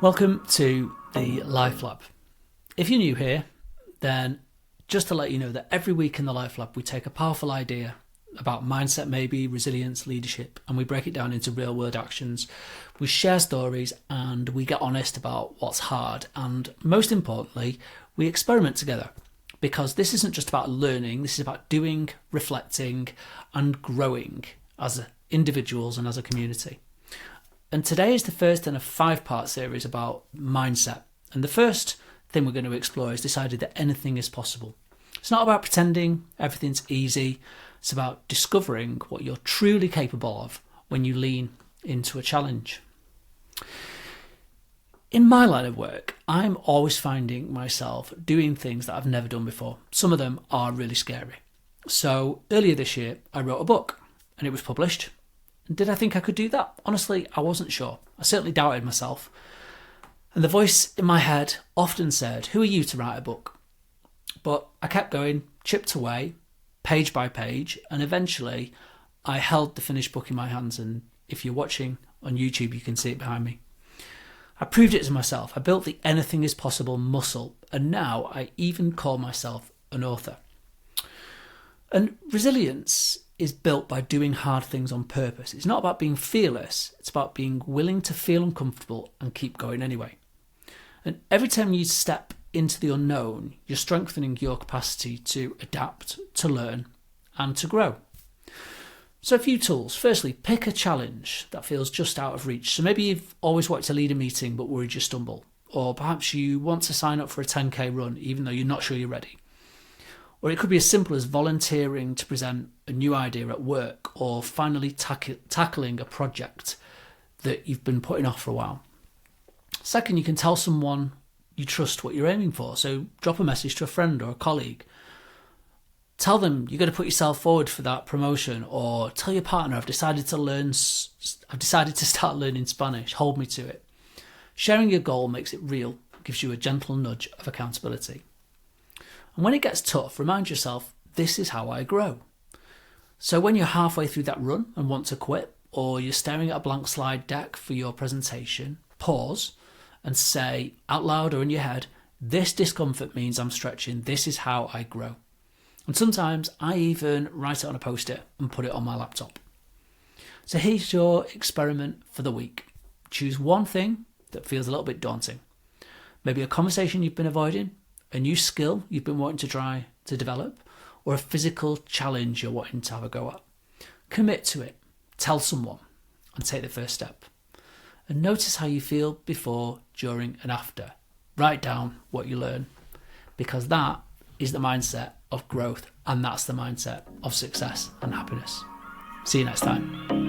Welcome to the Life Lab. If you're new here, then just to let you know that every week in the Life Lab we take a powerful idea about mindset, maybe resilience, leadership, and we break it down into real world actions. We share stories and we get honest about what's hard, and most importantly we experiment together, because this isn't just about learning, this is about doing, reflecting and growing as individuals and as a community. And today is the first in a 5-part series about mindset. And the first thing we're going to explore is this idea that anything is possible. It's not about pretending everything's easy. It's about discovering what you're truly capable of when you lean into a challenge. In my line of work, I'm always finding myself doing things that I've never done before. Some of them are really scary. So earlier this year, I wrote a book and it was published. Did I think I could do that? Honestly, I wasn't sure. I certainly doubted myself. And the voice in my head often said, "Who are you to write a book?" But I kept going, chipped away, page by page, and eventually I held the finished book in my hands. And if you're watching on YouTube, you can see it behind me. I proved it to myself. I built the anything is possible muscle, and now I even call myself an author. And resilience is built by doing hard things on purpose. It's not about being fearless, it's about being willing to feel uncomfortable and keep going anyway. And every time you step into the unknown, you're strengthening your capacity to adapt, to learn and to grow. So a few tools. Firstly, pick a challenge that feels just out of reach. So maybe you've always wanted to lead a meeting but worried you stumble. Or perhaps you want to sign up for a 10k run even though you're not sure you're ready. Or it could be as simple as volunteering to present a new idea at work, or finally tackling a project that you've been putting off for a while. Second, you can tell someone you trust what you're aiming for. So drop a message to a friend or a colleague. Tell them you're going to put yourself forward for that promotion, or tell your partner, I've decided to start learning Spanish. Hold me to it. Sharing your goal makes it real, gives you a gentle nudge of accountability. And when it gets tough, remind yourself, this is how I grow. So when you're halfway through that run and want to quit, or you're staring at a blank slide deck for your presentation, pause and say out loud or in your head, this discomfort means I'm stretching. This is how I grow. And sometimes I even write it on a post-it and put it on my laptop. So here's your experiment for the week. Choose one thing that feels a little bit daunting. Maybe a conversation you've been avoiding, a new skill you've been wanting to try to develop, or a physical challenge you're wanting to have a go at. Commit to it, tell someone, and take the first step. And notice how you feel before, during, and after. Write down what you learn, because that is the mindset of growth, and that's the mindset of success and happiness. See you next time.